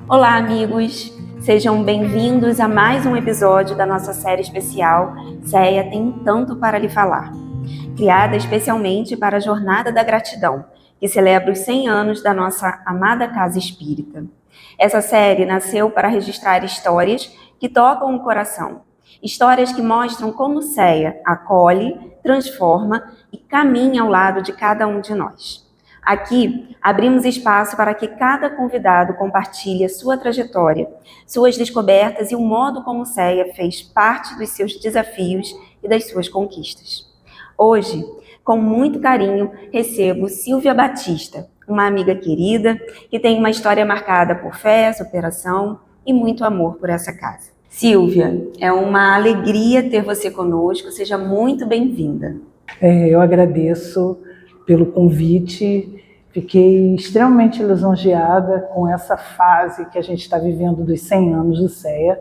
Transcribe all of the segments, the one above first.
Olá, amigos! Sejam bem-vindos a mais um episódio da nossa série especial Céia tem tanto para lhe falar, criada especialmente para a Jornada da Gratidão, que celebra os 100 anos da nossa amada Casa Espírita. Essa série nasceu para registrar histórias que tocam o coração, histórias que mostram como Céia acolhe, transforma e caminha ao lado de cada um de nós. Aqui, abrimos espaço para que cada convidado compartilhe a sua trajetória, suas descobertas e o modo como Céia fez parte dos seus desafios e das suas conquistas. Hoje, com muito carinho, recebo Silvia Batista, uma amiga querida que tem uma história marcada por fé, superação e muito amor por essa casa. Silvia, é uma alegria ter você conosco, seja muito bem-vinda. Eu agradeço pelo convite, fiquei extremamente lisonjeada com essa fase que a gente está vivendo dos 100 anos do CEA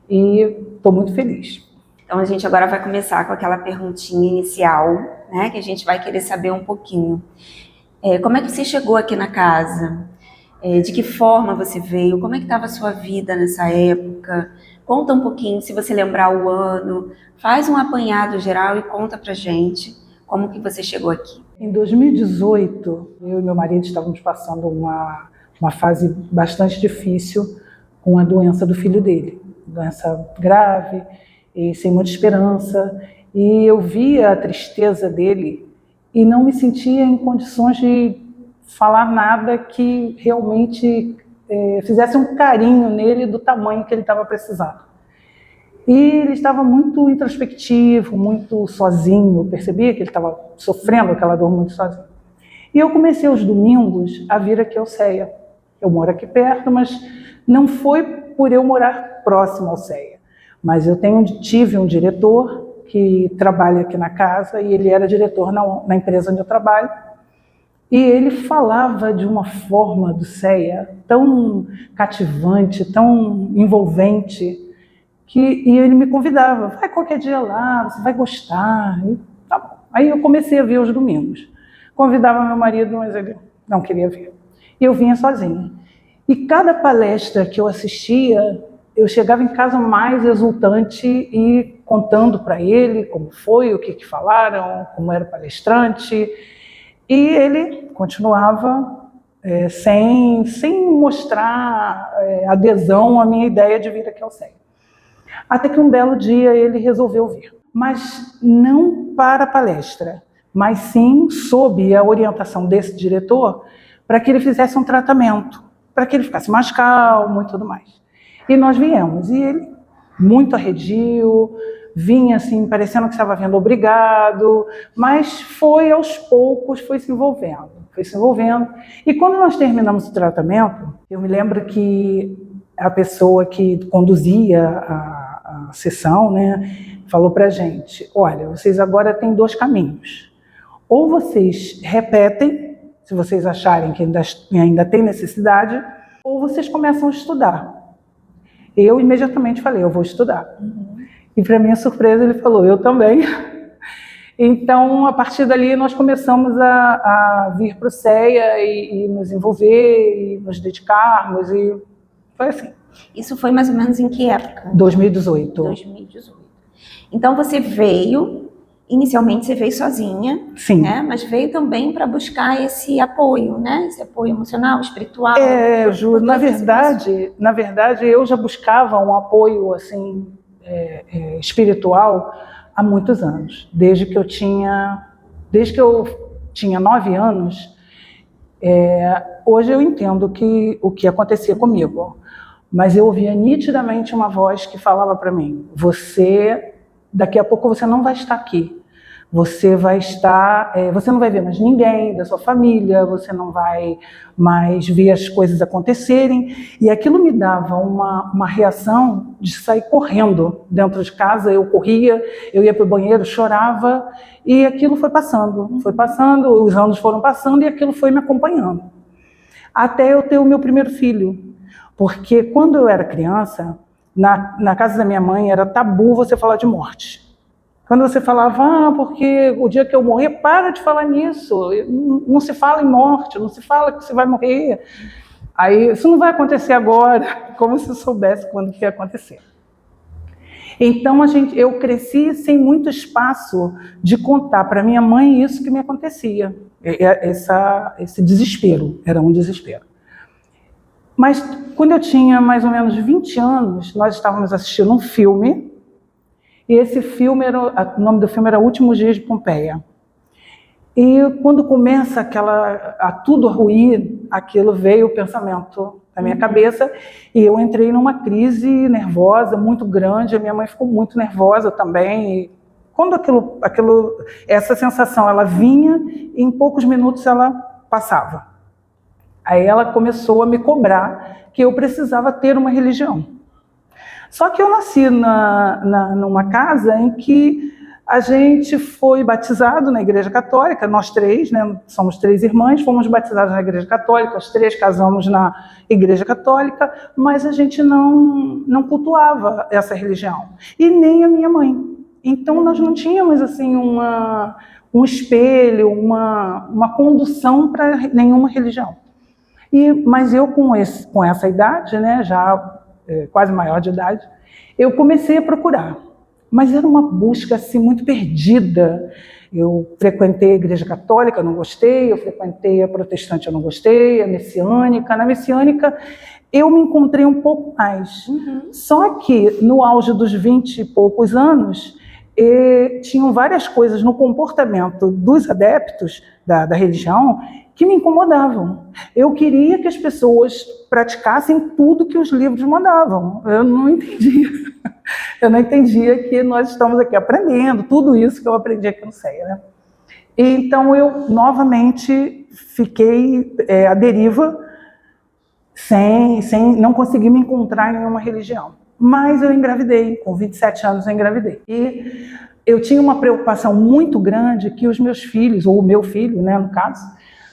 e estou muito feliz. Então a gente agora vai começar com aquela perguntinha inicial, né, que a gente vai querer saber um pouquinho. Como é que você chegou aqui na casa? De que forma você veio? Como é que estava a sua vida nessa época? Conta um pouquinho, se você lembrar o ano, faz um apanhado geral e conta pra gente como que você chegou aqui. Em 2018, eu e meu marido estávamos passando uma fase bastante difícil com a doença do filho dele, doença grave e sem muita esperança, e eu via a tristeza dele e não me sentia em condições de falar nada que realmente fizesse um carinho nele do tamanho que ele estava precisando. E ele estava muito introspectivo, muito sozinho, eu percebia que ele estava sofrendo aquela dor muito sozinho. E eu comecei aos domingos a vir aqui ao CEA. Eu moro aqui perto, mas não foi por eu morar próximo ao CEA. Mas eu tive um diretor que trabalha aqui na casa e ele era diretor na empresa onde eu trabalho. E ele falava de uma forma do CEA tão cativante, tão envolvente, e ele me convidava, vai qualquer dia lá, você vai gostar. E, tá bom. Aí eu comecei a vir aos domingos. Convidava meu marido, mas ele não queria vir. E eu vinha sozinha. E cada palestra que eu assistia, eu chegava em casa mais exultante e contando para ele como foi, o que falaram, como era o palestrante. E ele continuava sem mostrar adesão à minha ideia de vir aqui ao CEA. Até que um belo dia ele resolveu vir, mas não para a palestra, mas sim sob a orientação desse diretor para que ele fizesse um tratamento, para que ele ficasse mais calmo e tudo mais. E nós viemos, e ele, muito arredio, vinha assim, parecendo que estava vindo obrigado, mas foi aos poucos, foi se envolvendo. E quando nós terminamos o tratamento, eu me lembro que a pessoa que conduzia a sessão, né, falou para a gente, olha, vocês agora têm dois caminhos. Ou vocês repetem, se vocês acharem que ainda tem necessidade, ou vocês começam a estudar. Eu imediatamente falei, eu vou estudar. E para minha surpresa ele falou, eu também. Então, a partir dali, nós começamos a vir para o CEA e nos envolver, e nos dedicarmos, e foi assim. Isso foi mais ou menos em que época? 2018. 2018. Então você veio, inicialmente você veio sozinha, sim, né? Mas veio também para buscar esse apoio, né? Esse apoio emocional, espiritual. Ju, na verdade, eu já buscava um apoio assim espiritual há muitos anos, desde que eu tinha 9 anos. Hoje eu entendo o que acontecia comigo. Mas eu ouvia nitidamente uma voz que falava para mim, daqui a pouco você não vai estar aqui, você não vai ver mais ninguém da sua família, você não vai mais ver as coisas acontecerem, e aquilo me dava uma reação de sair correndo dentro de casa. Eu corria, eu ia para o banheiro, chorava, e aquilo foi passando, os anos foram passando e aquilo foi me acompanhando, até eu ter o meu primeiro filho. Porque quando eu era criança, na casa da minha mãe era tabu você falar de morte. Quando você falava, porque o dia que eu morrer, para de falar nisso, não se fala em morte, não se fala que você vai morrer. Aí, isso não vai acontecer agora, como se eu soubesse quando que ia acontecer. Então, eu cresci sem muito espaço de contar para minha mãe isso que me acontecia. Esse desespero, era um desespero. Mas, quando eu tinha mais ou menos 20 anos, nós estávamos assistindo um filme, e esse filme, o nome do filme era Últimos Dias de Pompeia. E quando começa a tudo a ruir, aquilo veio o pensamento na minha cabeça, e eu entrei numa crise nervosa muito grande, a minha mãe ficou muito nervosa também, e quando essa sensação ela vinha, em poucos minutos ela passava. Aí ela começou a me cobrar que eu precisava ter uma religião. Só que eu nasci numa casa em que a gente foi batizado na Igreja Católica, nós três, né, somos 3 irmãs, fomos batizados na Igreja Católica, os 3 casamos na Igreja Católica, mas a gente não cultuava essa religião, e nem a minha mãe. Então nós não tínhamos assim um espelho, uma condução para nenhuma religião. Mas eu com essa idade, né, já quase maior de idade, eu comecei a procurar. Mas era uma busca assim, muito perdida. Eu frequentei a Igreja Católica, não gostei, eu frequentei a protestante, eu não gostei, a messiânica. Na messiânica, eu me encontrei um pouco mais. Só que, no auge dos 20 e poucos anos, tinham várias coisas no comportamento dos adeptos da religião que me incomodavam. Eu queria que as pessoas praticassem tudo que os livros mandavam. Eu não entendia. Eu não entendia que nós estamos aqui aprendendo tudo isso que eu aprendi aqui no CEA, né? Então eu novamente fiquei à deriva, não consegui me encontrar em nenhuma religião. Mas eu engravidei, com 27 anos eu engravidei. E eu tinha uma preocupação muito grande que os meus filhos, ou o meu filho, né, no caso,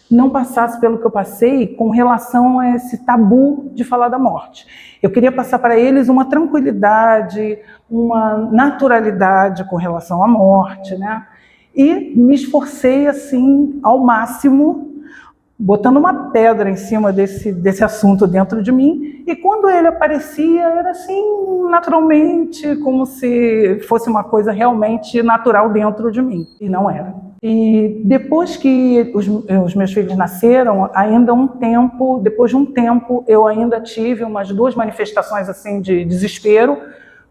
não passasse pelo que eu passei com relação a esse tabu de falar da morte. Eu queria passar para eles uma tranquilidade, uma naturalidade com relação à morte, né? E me esforcei assim ao máximo, botando uma pedra em cima desse assunto dentro de mim, e quando ele aparecia era assim, naturalmente, como se fosse uma coisa realmente natural dentro de mim, e não era. E depois que os meus filhos nasceram, depois de um tempo, eu ainda tive umas 2 manifestações assim de desespero,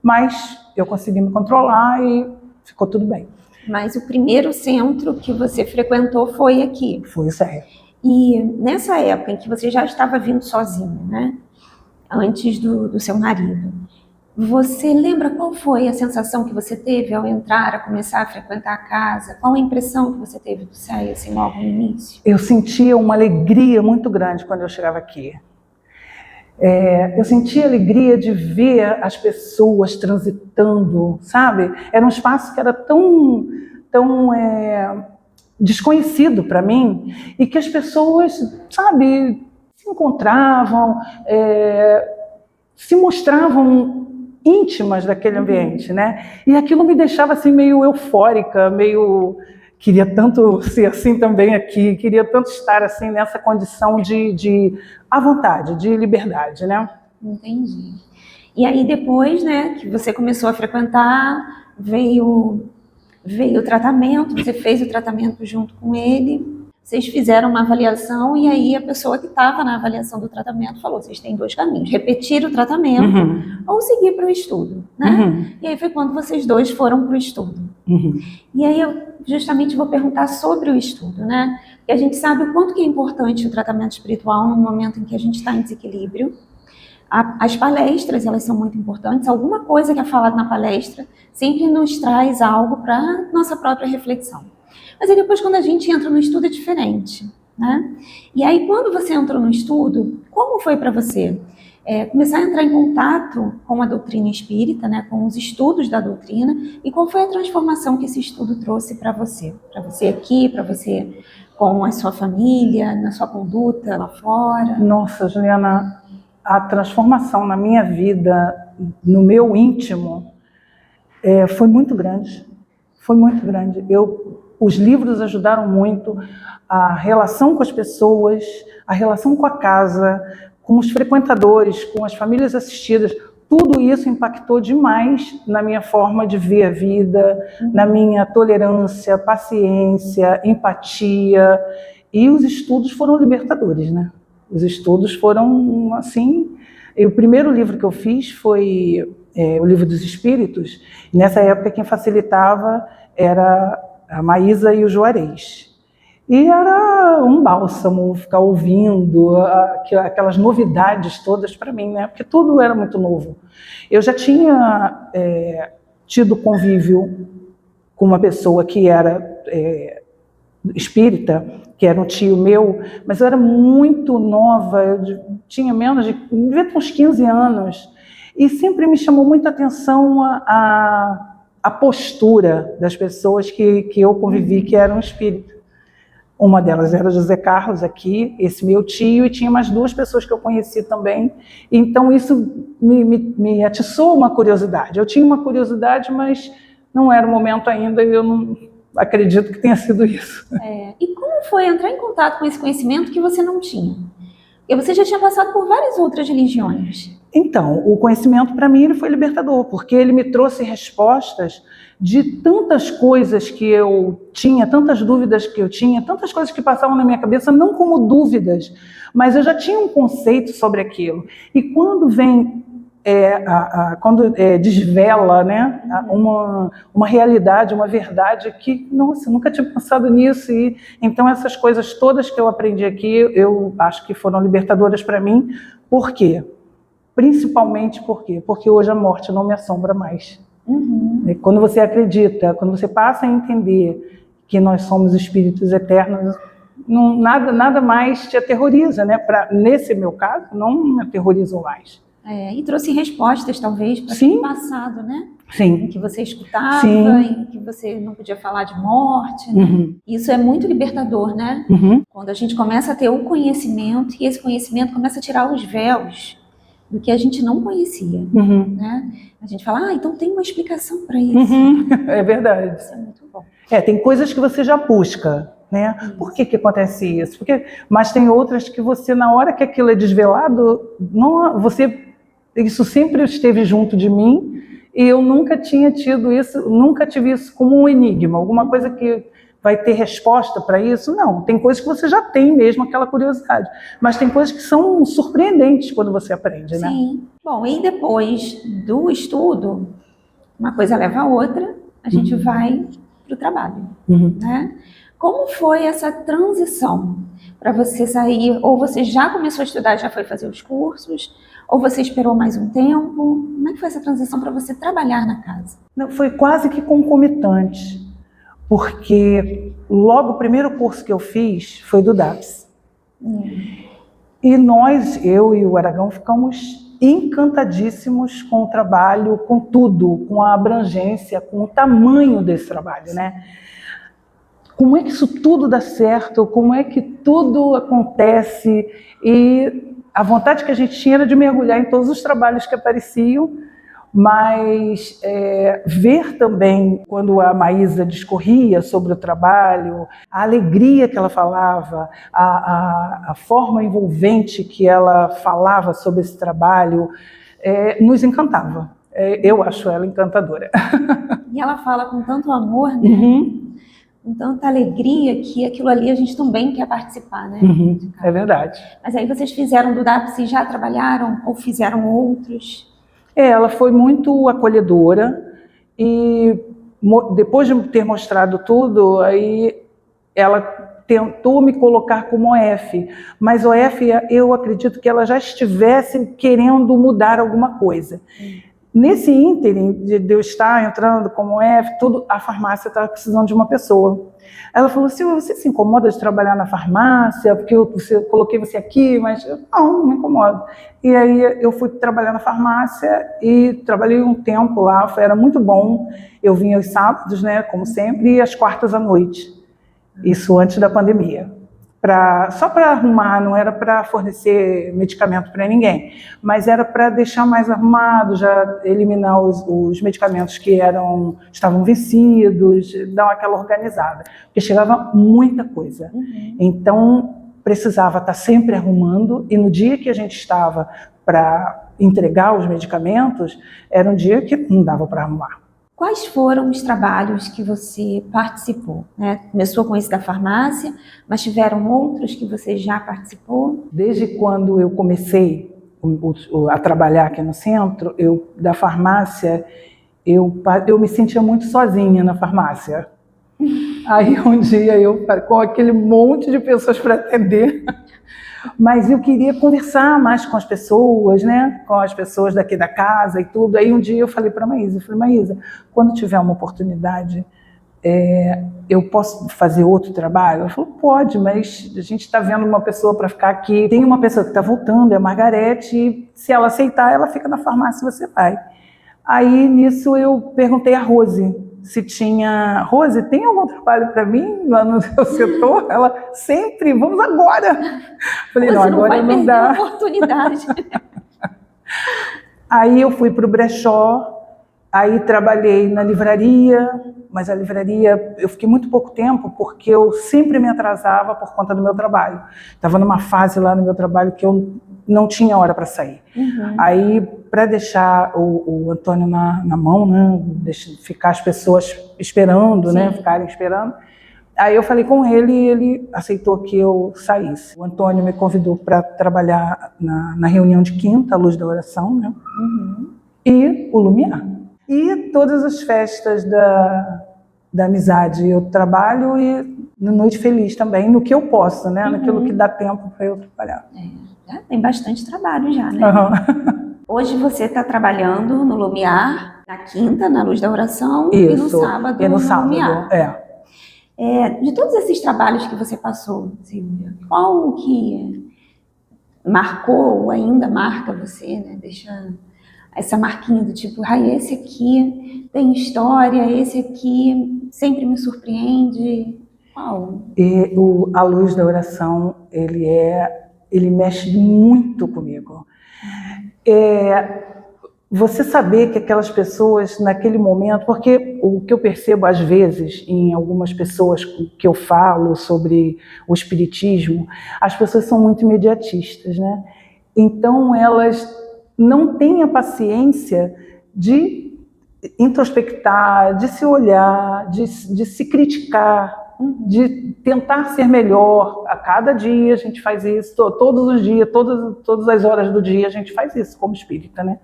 mas eu consegui me controlar e ficou tudo bem. Mas o primeiro centro que você frequentou foi aqui? Foi o CEA. E nessa época em que você já estava vindo sozinho, né? Antes do seu marido, você lembra qual foi a sensação que você teve ao entrar, a começar a frequentar a casa? Qual a impressão que você teve do CEA, assim, logo no início? Eu sentia uma alegria muito grande quando eu chegava aqui. Eu sentia alegria de ver as pessoas transitando, sabe? Era um espaço que era tão desconhecido para mim, e que as pessoas, sabe, se encontravam, se mostravam íntimas daquele ambiente, né? E aquilo me deixava assim meio eufórica, queria tanto ser assim também aqui, queria tanto estar assim nessa condição de à vontade, de liberdade, né? Entendi. E aí depois, né, que você começou a frequentar, veio o tratamento, você fez o tratamento junto com ele, vocês fizeram uma avaliação, e aí a pessoa que estava na avaliação do tratamento falou, vocês têm 2 caminhos, repetir o tratamento ou seguir para o estudo, né? E aí foi quando vocês 2 foram para o estudo. E aí eu justamente vou perguntar sobre o estudo, né? Porque a gente sabe o quanto que é importante o tratamento espiritual no momento em que a gente está em desequilíbrio. As palestras, elas são muito importantes. Alguma coisa que é falada na palestra sempre nos traz algo para nossa própria reflexão. Mas aí depois, quando a gente entra no estudo, é diferente, né? E aí, quando você entrou no estudo, como foi para você? Começar a entrar em contato com a doutrina espírita, né? Com os estudos da doutrina, e qual foi a transformação que esse estudo trouxe para você? Para você aqui, para você com a sua família, na sua conduta lá fora? Nossa, Juliana, a transformação na minha vida, no meu íntimo, foi muito grande. Foi muito grande. Os livros ajudaram muito, a relação com as pessoas, a relação com a casa, com os frequentadores, com as famílias assistidas, tudo isso impactou demais na minha forma de ver a vida, na minha tolerância, paciência, empatia. E os estudos foram libertadores, né? Os estudos foram, assim... O primeiro livro que eu fiz foi o Livro dos Espíritos. E nessa época, quem facilitava era a Maísa e o Juarez. E era um bálsamo ficar ouvindo aquelas novidades todas para mim, né? Porque tudo era muito novo. Eu já tinha tido convívio com uma pessoa que era espírita, que era um tio meu, mas eu era muito nova, eu tinha devia ter uns 15 anos, e sempre me chamou muita atenção a postura das pessoas que eu convivi, que eram espíritas. Uma delas era José Carlos aqui, esse meu tio, e tinha mais 2 pessoas que eu conheci também. Então isso me atiçou uma curiosidade. Eu tinha uma curiosidade, mas não era o momento ainda, e eu não acredito que tenha sido isso. E como foi entrar em contato com esse conhecimento que você não tinha? Porque você já tinha passado por várias outras religiões. Então, o conhecimento para mim ele foi libertador, porque ele me trouxe respostas de tantas coisas que eu tinha, tantas dúvidas que eu tinha, tantas coisas que passavam na minha cabeça, não como dúvidas, mas eu já tinha um conceito sobre aquilo. E quando vem, quando desvela, né, uma realidade, uma verdade que, nossa, eu nunca tinha pensado nisso. E então essas coisas todas que eu aprendi aqui, eu acho que foram libertadoras para mim. Por quê? Principalmente porque hoje a morte não me assombra mais. Quando você acredita, quando você passa a entender que nós somos espíritos eternos, nada mais te aterroriza, né? Nesse meu caso, não me aterrorizam mais. E trouxe respostas, talvez, para o passado, né? Sim. Em que você escutava, em que você não podia falar de morte. Né? Isso é muito libertador, né? Quando a gente começa a ter o conhecimento, e esse conhecimento começa a tirar os véus do que a gente não conhecia. Né? A gente fala, então tem uma explicação para isso. É verdade. Isso é muito bom. Tem coisas que você já busca, né? Por que acontece isso? Mas tem outras que você, na hora que aquilo é desvelado, isso sempre esteve junto de mim, e eu nunca tinha tido isso, nunca tive isso como um enigma, alguma coisa que vai ter resposta para isso. Não, tem coisas que você já tem mesmo aquela curiosidade, mas tem coisas que são surpreendentes quando você aprende, né? Sim. Bom, e depois do estudo, uma coisa leva a outra, a gente vai para o trabalho, né? Como foi essa transição para você sair? Ou você já começou a estudar, já foi fazer os cursos? Ou você esperou mais um tempo? Como é que foi essa transição para você trabalhar na casa? Não, foi quase que concomitante, porque logo o primeiro curso que eu fiz foi do DAPS. E eu e o Aragão, ficamos encantadíssimos com o trabalho, com tudo, com a abrangência, com o tamanho desse trabalho, né? Como é que isso tudo dá certo? Como é que tudo acontece? E a vontade que a gente tinha era de mergulhar em todos os trabalhos que apareciam, mas ver também, quando a Maísa discorria sobre o trabalho, a alegria que ela falava, a forma envolvente que ela falava sobre esse trabalho, nos encantava. Eu acho ela encantadora. E ela fala com tanto amor, né? Com tanta alegria, que aquilo ali a gente também quer participar, né? É verdade. Mas aí vocês fizeram do DAPS e já trabalharam ou fizeram outros? Ela foi muito acolhedora, e depois de ter mostrado tudo, aí ela tentou me colocar como OF, mas OF, eu acredito que ela já estivesse querendo mudar alguma coisa. Nesse ínterim de eu estar entrando como OF, a farmácia estava precisando de uma pessoa. Ela falou assim, você se incomoda de trabalhar na farmácia? Porque eu coloquei você aqui, mas não me incomodo. E aí eu fui trabalhar na farmácia e trabalhei um tempo lá, era muito bom. Eu vinha aos sábados, né, como sempre, e às quartas à noite. Isso antes da pandemia. Só para arrumar, não era para fornecer medicamento para ninguém, mas era para deixar mais arrumado, já eliminar os medicamentos que estavam vencidos, dar aquela organizada, porque chegava muita coisa. Então, precisava estar sempre arrumando, e no dia que a gente estava para entregar os medicamentos, era um dia que não dava para arrumar. Quais foram os trabalhos que você participou, né? Começou com esse da farmácia, mas tiveram outros que você já participou? Desde quando eu comecei a trabalhar aqui no centro, da farmácia, eu me sentia muito sozinha na farmácia. Aí um dia eu, com aquele monte de pessoas para atender, mas eu queria conversar mais com as pessoas, né? Com as pessoas daqui da casa e tudo. Aí um dia eu falei para a Maísa, Maísa, quando tiver uma oportunidade, eu posso fazer outro trabalho? Ela falou, pode, mas a gente está vendo uma pessoa para ficar aqui. Tem uma pessoa que está voltando, é a Margarete, e se ela aceitar, ela fica na farmácia e você vai. Aí nisso eu perguntei a Rose se tinha... Rose, tem algum trabalho para mim lá no seu setor? Ela, sempre, vamos agora. Falei, não, agora não dá. Oportunidade. Aí eu fui para o brechó, aí trabalhei na livraria, mas a livraria eu fiquei muito pouco tempo porque eu sempre me atrasava por conta do meu trabalho. Estava numa fase lá no meu trabalho que eu não tinha hora para sair. Uhum. Aí, para deixar o Antônio na mão, né, ficar as pessoas esperando, né, ficarem esperando, aí eu falei com ele e ele aceitou que eu saísse. O Antônio me convidou para trabalhar na reunião de quinta, a Luz da Oração, né, e o Lumiar. E todas as festas da amizade eu trabalho, e no Noite Feliz também, no que eu posso, né, naquilo que dá tempo para eu trabalhar. Tem bastante trabalho já, né? Hoje você está trabalhando no Lumiar, na quinta, na Luz da Oração, isso, e no sábado no Lumiar. De todos esses trabalhos que você passou, Silvia, qual que marcou ou ainda marca você, né? Deixa essa marquinha do tipo, esse aqui tem história, esse aqui sempre me surpreende. Qual? A Luz da Oração, ele mexe muito comigo. Você saber que aquelas pessoas naquele momento, porque o que eu percebo às vezes em algumas pessoas que eu falo sobre o espiritismo, as pessoas são muito imediatistas, né? Então elas não têm a paciência de introspectar, de se olhar, de se criticar, de tentar ser melhor. A cada dia a gente faz isso, todos os dias, todas as horas do dia a gente faz isso como espírita, né?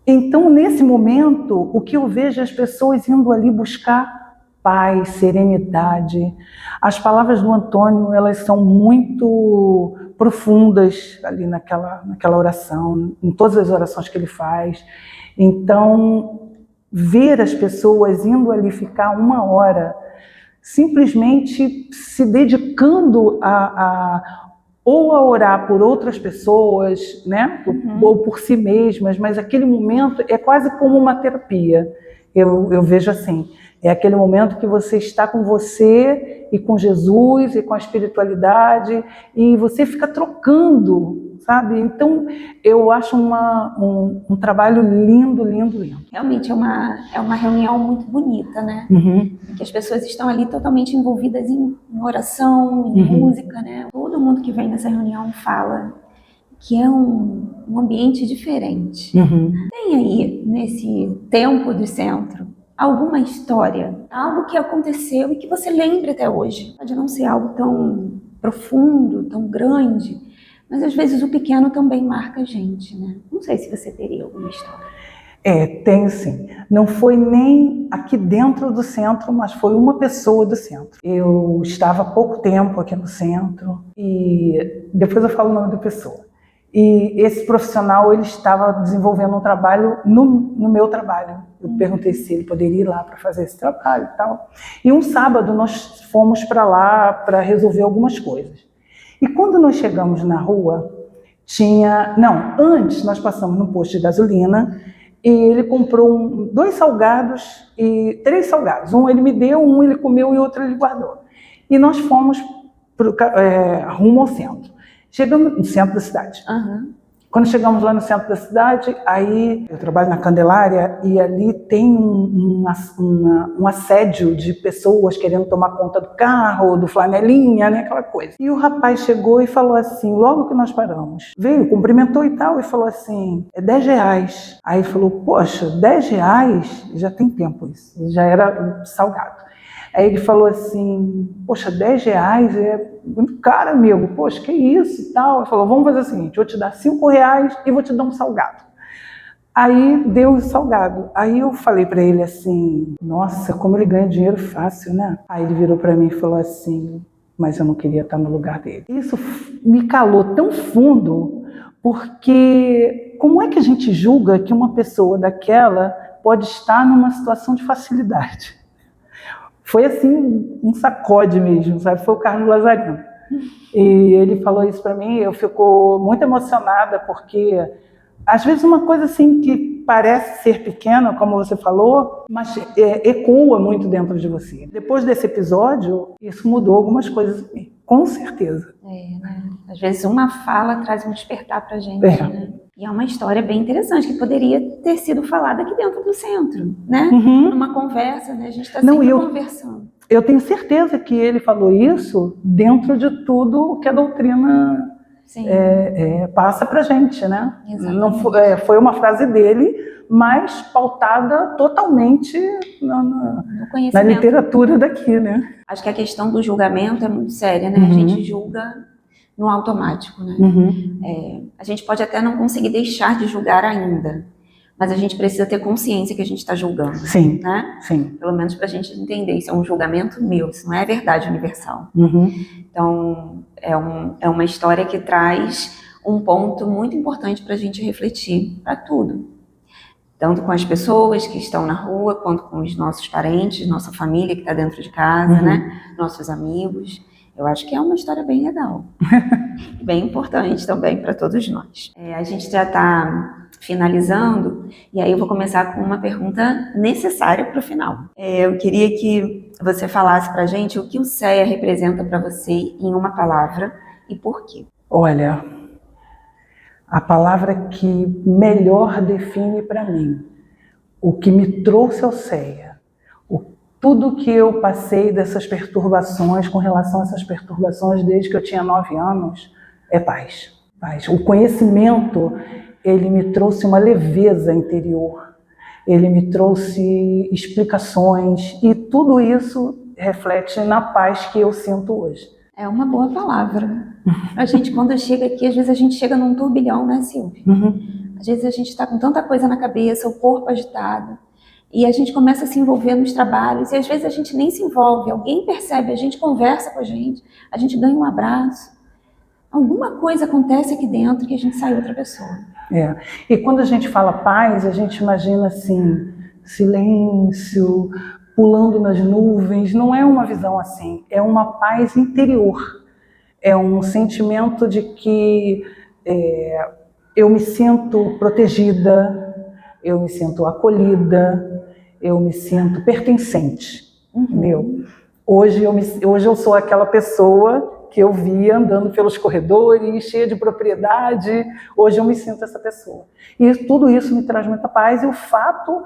Então, nesse momento, o que eu vejo é as pessoas indo ali buscar paz, serenidade. As palavras do Antônio, elas são muito profundas ali naquela oração, em todas as orações que ele faz. Então, ver as pessoas indo ali ficar 1 hora simplesmente se dedicando ou a orar por outras pessoas, né? Ou por si mesmas, mas aquele momento é quase como uma terapia. Eu vejo assim, é aquele momento que você está com você e com Jesus e com a espiritualidade e você fica trocando, sabe? Então, eu acho um trabalho lindo, lindo, lindo. Realmente é uma reunião muito bonita, né? Que as pessoas estão ali totalmente envolvidas em oração, em música, né? Todo mundo que vem nessa reunião fala que é um ambiente diferente. Tem aí, nesse tempo do centro, alguma história, algo que aconteceu e que você lembra até hoje? Pode não ser algo tão profundo, tão grande, mas às vezes o pequeno também marca a gente, né? Não sei se você teria alguma história. Tenho sim. Não foi nem aqui dentro do centro, mas foi uma pessoa do centro. Eu estava há pouco tempo aqui no centro e depois eu falo o nome da pessoa. E esse profissional, ele estava desenvolvendo um trabalho no meu trabalho. Eu perguntei se ele poderia ir lá para fazer esse trabalho e tal. E um sábado nós fomos para lá para resolver algumas coisas. E quando nós chegamos na rua, antes nós passamos no posto de gasolina e ele comprou 2 salgados e 3 salgados. Um ele me deu, um ele comeu e outro ele guardou. E nós fomos rumo ao centro. Chegamos no centro da cidade. Quando chegamos lá no centro da cidade, aí eu trabalho na Candelária e ali tem um assédio de pessoas querendo tomar conta do carro, do flanelinha, né, aquela coisa. E o rapaz chegou e falou assim, logo que nós paramos, veio, cumprimentou e tal, e falou assim, é R$10. Aí falou, poxa, R$10? Já tem tempo isso, já era salgado. Aí ele falou assim, poxa, R$10 é muito caro, amigo, poxa, que isso e tal. Ele falou, vamos fazer o seguinte, eu vou te dar R$5 e vou te dar um salgado. Aí deu o salgado. Aí eu falei para ele assim, nossa, como ele ganha dinheiro fácil, né? Aí ele virou para mim e falou assim, mas eu não queria estar no lugar dele. Isso me calou tão fundo, porque como é que a gente julga que uma pessoa daquela pode estar numa situação de facilidade? Foi assim, um sacode mesmo, sabe? Foi o Carlos Lazarino. E ele falou isso para mim, eu fico muito emocionada, porque às vezes uma coisa assim que parece ser pequena, como você falou, mas ecoa muito dentro de você. Depois desse episódio, isso mudou algumas coisas em mim, com certeza. Né? Às vezes uma fala traz um despertar pra gente, né? E é uma história bem interessante, que poderia ter sido falada aqui dentro do centro, né? Numa conversa, né? A gente está sempre conversando. Eu tenho certeza que ele falou isso dentro de tudo o que a doutrina passa pra gente, né? Não foi uma frase dele, mas pautada totalmente na literatura daqui, né? Acho que a questão do julgamento é muito séria, né? A gente julga no automático, né? A gente pode até não conseguir deixar de julgar ainda, mas a gente precisa ter consciência que a gente está julgando. Sim, né? Sim. Pelo menos para a gente entender, isso é um julgamento meu, isso não é verdade universal. Então, é uma história que traz um ponto muito importante para a gente refletir para tudo. Tanto com as pessoas que estão na rua, quanto com os nossos parentes, nossa família que está dentro de casa, né? Nossos amigos. Eu acho que é uma história bem legal, bem importante também para todos nós. A gente já está finalizando, e aí eu vou começar com uma pergunta necessária para o final. Eu queria que você falasse para a gente o que o CEA representa para você em uma palavra e por quê. Olha, a palavra que melhor define para mim o que me trouxe ao CEA, tudo que eu passei dessas perturbações, com relação a essas perturbações desde que eu tinha 9 anos, é paz. O conhecimento, ele me trouxe uma leveza interior, ele me trouxe explicações, e tudo isso reflete na paz que eu sinto hoje. É uma boa palavra. A gente, quando chega aqui, às vezes a gente chega num turbilhão, né, Silvia? Às vezes a gente está com tanta coisa na cabeça, o corpo agitado, e a gente começa a se envolver nos trabalhos, e às vezes a gente nem se envolve, alguém percebe, a gente conversa com a gente ganha um abraço. Alguma coisa acontece aqui dentro que a gente sai outra pessoa. E quando a gente fala paz, a gente imagina assim, silêncio, pulando nas nuvens. Não é uma visão assim, é uma paz interior. É um sentimento de que eu me sinto protegida, eu me sinto acolhida, eu me sinto pertencente. Entendeu? Hoje eu sou aquela pessoa que eu via andando pelos corredores, cheia de propriedade. Hoje eu me sinto essa pessoa. E tudo isso me traz muita paz. E o fato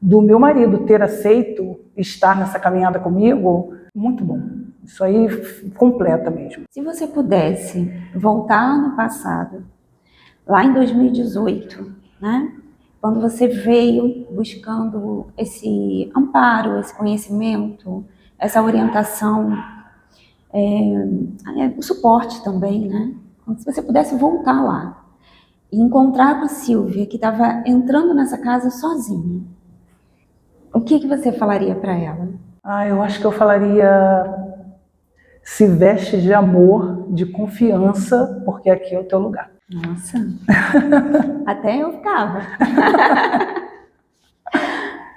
do meu marido ter aceito estar nessa caminhada comigo, muito bom. Isso aí completa mesmo. Se você pudesse voltar no passado, lá em 2018, né? Quando você veio buscando esse amparo, esse conhecimento, essa orientação, o suporte também, né? Se você pudesse voltar lá e encontrar com a Silvia, que estava entrando nessa casa sozinha, o que você falaria para ela? Eu acho que eu falaria: se veste de amor, de confiança, porque aqui é o teu lugar. Nossa, até eu ficava.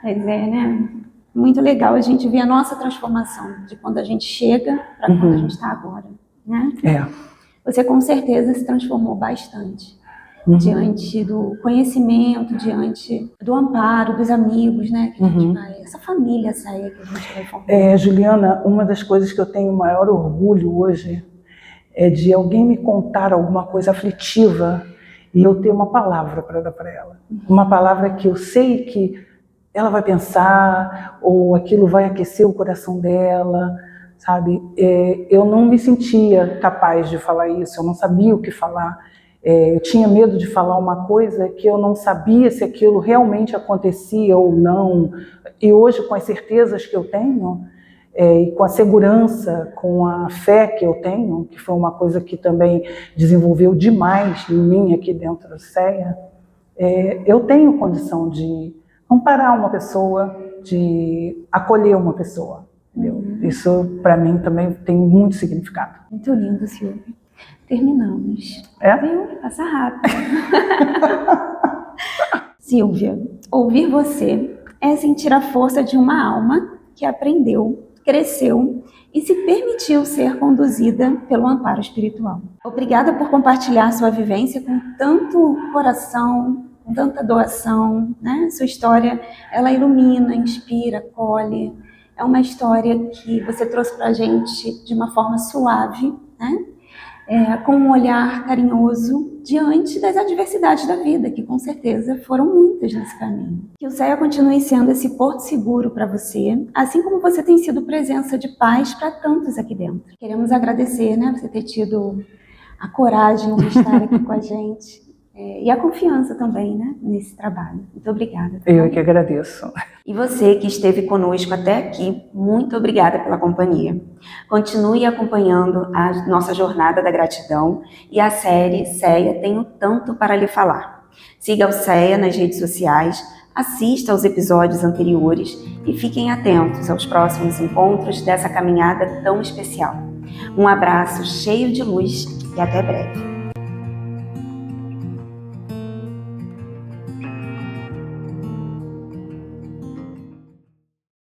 Mas né? Muito legal a gente ver a nossa transformação, de quando a gente chega para quando a gente está agora, né? Você com certeza se transformou bastante. Diante do conhecimento, diante do amparo dos amigos, né? Que a gente vai, essa família sair que a gente vai formar. Juliana, uma das coisas que eu tenho maior orgulho hoje é de alguém me contar alguma coisa aflitiva e eu ter uma palavra para dar para ela. Uma palavra que eu sei que ela vai pensar, ou aquilo vai aquecer o coração dela, sabe? Eu não me sentia capaz de falar isso, eu não sabia o que falar. Eu tinha medo de falar uma coisa que eu não sabia se aquilo realmente acontecia ou não. E hoje, com as certezas que eu tenho, e com a segurança, com a fé que eu tenho, que foi uma coisa que também desenvolveu demais em mim aqui dentro da CEA, eu tenho condição de amparar uma pessoa, de acolher uma pessoa. Entendeu? Isso, para mim, também tem muito significado. Muito lindo, Silvia. Terminamos. Viu? Passa rápido. Silvia, ouvir você é sentir a força de uma alma que aprendeu, cresceu e se permitiu ser conduzida pelo amparo espiritual. Obrigada por compartilhar sua vivência com tanto coração, com tanta doação, né? Sua história, ela ilumina, inspira, acolhe. É uma história que você trouxe para a gente de uma forma suave, né? Com um olhar carinhoso diante das adversidades da vida, que com certeza foram muitas nesse caminho. Que o CEA continue sendo esse porto seguro para você, assim como você tem sido presença de paz para tantos aqui dentro. Queremos agradecer, né, você ter tido a coragem de estar aqui com a gente e a confiança também, né, nesse trabalho. Muito obrigada. Tá? Eu que agradeço. E você que esteve conosco até aqui, muito obrigada pela companhia. Continue acompanhando a nossa jornada da gratidão e a série CEA Tenho Tanto para Lhe Falar. Siga o CEA nas redes sociais, assista aos episódios anteriores e fiquem atentos aos próximos encontros dessa caminhada tão especial. Um abraço cheio de luz e até breve.